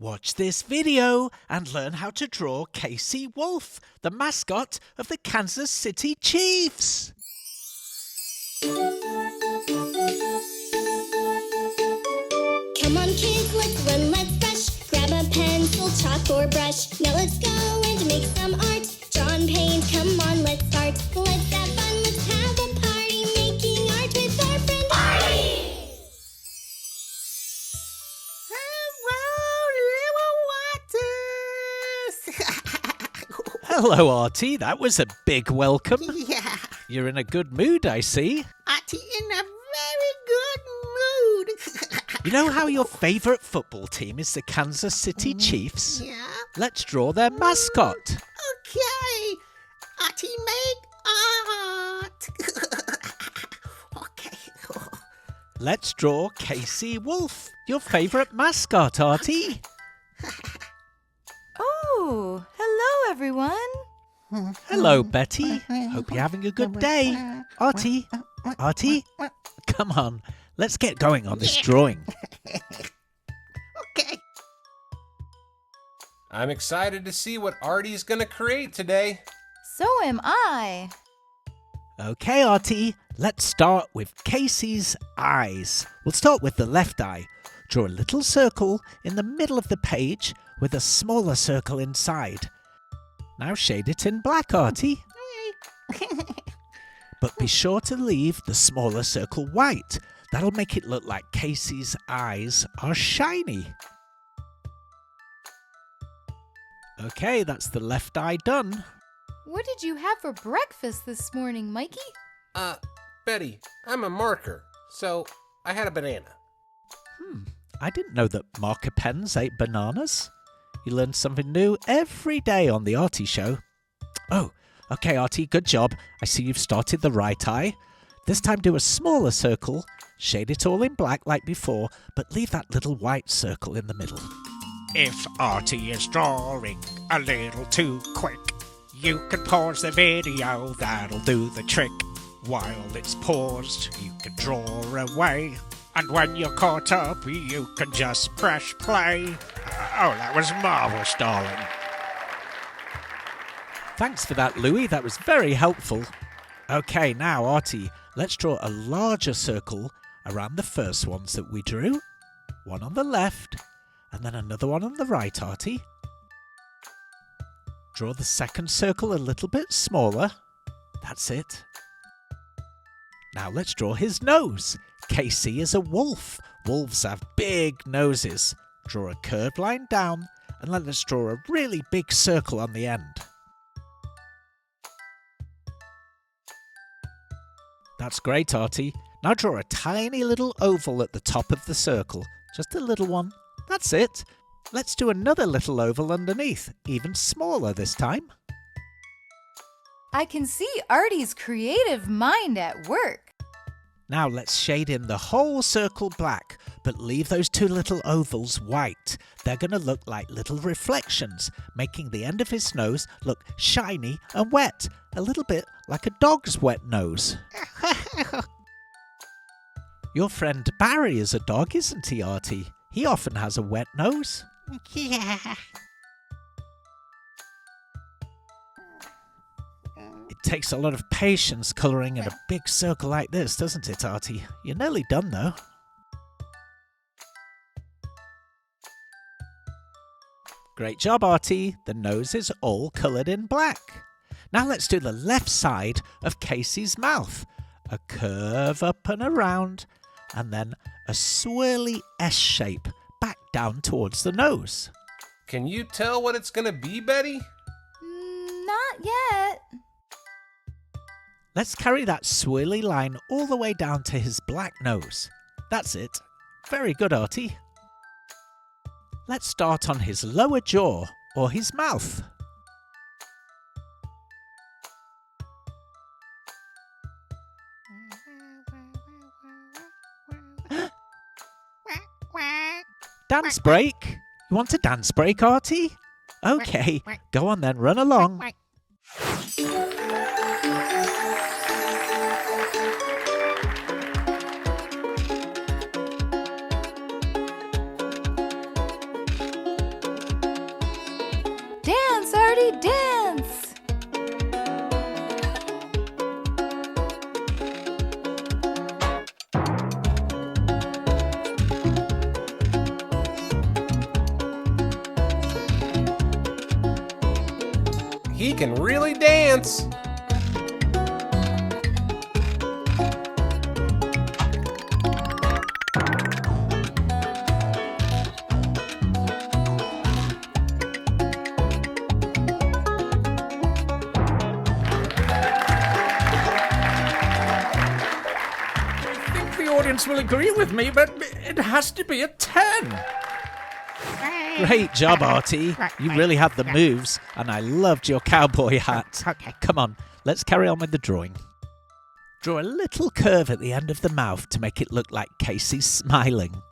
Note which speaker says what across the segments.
Speaker 1: Watch this video and learn how to draw Casey Wolf, the mascot of the Kansas City Chiefs.
Speaker 2: Come on kids, let's run, let's brush. Grab a pencil, chalk or brush. Now let's go and make some art. Draw and paint, come on, let's start. Let's have fun, let's have a party. Making art with our friend Artie.
Speaker 1: Hello, Artie. That was a big welcome.
Speaker 3: Yeah,
Speaker 1: You're in a good mood, I see.
Speaker 3: Artie in a very good mood.
Speaker 1: You know how your favourite football team is the Kansas City Chiefs?
Speaker 3: Yeah,
Speaker 1: Let's draw their mascot.
Speaker 3: okay. Artie, make art. Okay.
Speaker 1: Let's draw Casey Wolf, your favourite mascot, Artie.
Speaker 4: Oh, hello everyone.
Speaker 1: Hello, Betty. Hope you're having a good day. Artie, come on. Let's get going on this drawing.
Speaker 3: Okay.
Speaker 5: I'm excited to see what Artie's gonna create today.
Speaker 4: So am I.
Speaker 1: Okay, Artie, let's start with Casey's eyes. We'll start with the left eye. Draw a little circle in the middle of the page with a smaller circle inside. Now shade it in black, Artie. But be sure to leave the smaller circle white. That'll make it look like Casey's eyes are shiny. Okay, that's the left eye done.
Speaker 4: What did you have for breakfast this morning, Mikey?
Speaker 5: Betty, I'm a marker, so I had a banana.
Speaker 1: I didn't know that marker pens ate bananas. You learn something new every day on the Artie Show. Oh, okay, Artie, good job. I see you've started the right eye. This time do a smaller circle, shade it all in black like before, but leave that little white circle in the middle.
Speaker 6: If Artie is drawing a little too quick, you can pause the video, that'll do the trick. While it's paused, you can draw away. And when you're caught up, you can just press play. Oh, that was marvellous, darling.
Speaker 1: Thanks for that, Louie. That was very helpful. Okay, now, Artie, let's draw a larger circle around the first ones that we drew. One on the left, and then another one on the right, Artie. Draw the second circle a little bit smaller. That's it. Now let's draw his nose. Casey is a wolf. Wolves have big noses. Draw a curved line down, and then let's draw a really big circle on the end. That's great, Artie. Now draw a tiny little oval at the top of the circle. Just a little one. That's it. Let's do another little oval underneath, even smaller this time.
Speaker 4: I can see Artie's creative mind at work.
Speaker 1: Now let's shade in the whole circle black, but leave those two little ovals white. They're going to look like little reflections, making the end of his nose look shiny and wet, a little bit like a dog's wet nose. Your friend Barry is a dog, isn't he, Artie? He often has a wet nose.
Speaker 3: Yeah.
Speaker 1: It takes a lot of patience colouring in a big circle like this, doesn't it, Artie? You're nearly done, though. Great job, Artie. The nose is all coloured in black. Now let's do the left side of Casey's mouth. A curve up and around, and then a swirly S shape back down towards the nose.
Speaker 5: Can you tell what it's gonna be, Betty?
Speaker 4: Not yet.
Speaker 1: Let's carry that swirly line all the way down to his black nose. That's it. Very good, Artie. Let's start on his lower jaw, or his mouth. Dance break? You want a dance break, Artie? Okay, go on then, run along.
Speaker 4: Artie dance!
Speaker 5: He can really dance.
Speaker 1: I think the audience will agree with me, but it has to be a 10. Great job, Artie. You really had the moves, and I loved your cowboy hat.
Speaker 6: Okay.
Speaker 1: Come on, let's carry on with the drawing. Draw a little curve at the end of the mouth to make it look like Casey's smiling.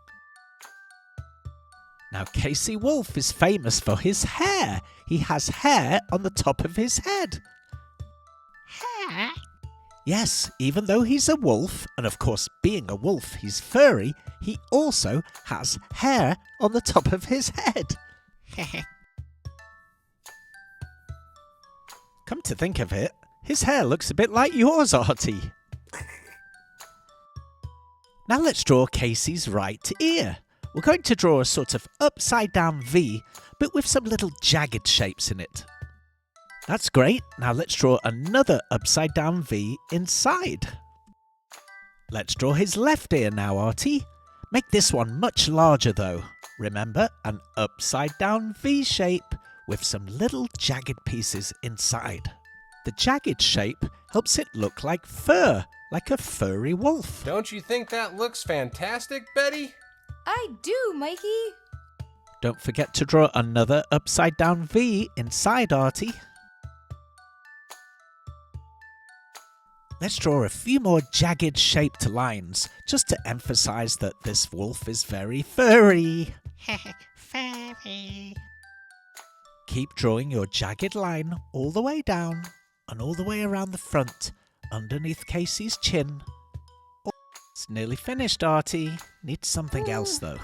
Speaker 1: Now, Casey Wolf is famous for his hair. He has hair on the top of his head.
Speaker 6: Hair?
Speaker 1: Yes, even though he's a wolf, and of course, being a wolf, he's furry, he also has hair on the top of his head. Come to think of it, his hair looks a bit like yours, Artie. Now let's draw Casey's right ear. We're going to draw a sort of upside-down V, but with some little jagged shapes in it. That's great. Now let's draw another upside-down V inside. Let's draw his left ear now, Artie. Make this one much larger though. Remember, an upside-down V shape with some little jagged pieces inside. The jagged shape helps it look like fur, like a furry wolf.
Speaker 5: Don't you think that looks fantastic, Betty?
Speaker 4: I do, Mikey.
Speaker 1: Don't forget to draw another upside-down V inside, Artie. Let's draw a few more jagged shaped lines, just to emphasize that this wolf is very furry.
Speaker 6: Fairy.
Speaker 1: Keep drawing your jagged line all the way down and all the way around the front, underneath Casey's chin. Oh, it's nearly finished, Artie. Needs something else, though.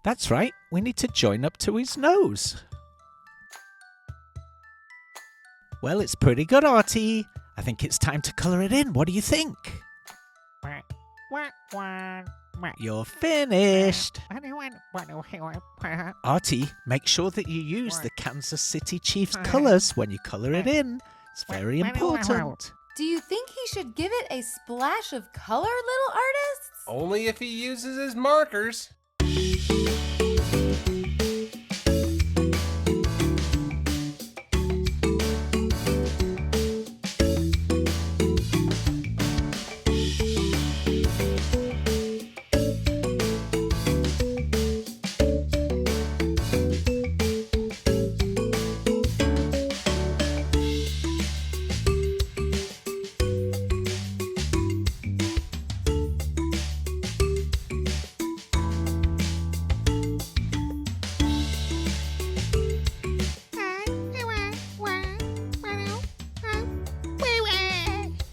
Speaker 1: That's right, we need to join up to his nose. Well, it's pretty good, Artie. I think it's time to colour it in. What do you think? You're finished. Artie, make sure that you use the Kansas City Chiefs colours when you colour it in. It's very important.
Speaker 4: Do you think he should give it a splash of color, little artists?
Speaker 5: Only if he uses his markers.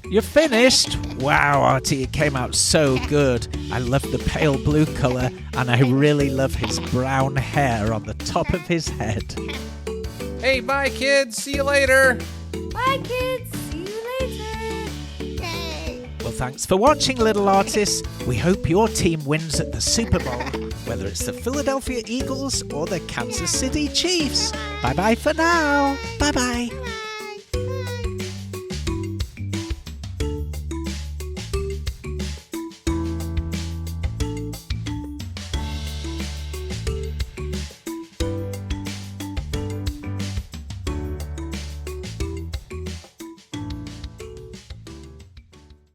Speaker 1: You're finished? Wow, Artie, it came out so good. I love the pale blue colour, and I really love his brown hair on the top of his head.
Speaker 5: Hey, bye, kids. See you later.
Speaker 4: Bye, kids. See you later.
Speaker 1: Well, thanks for watching, little artists. We hope your team wins at the Super Bowl, whether it's the Philadelphia Eagles or the Kansas City Chiefs. Bye-bye for now. Bye-bye.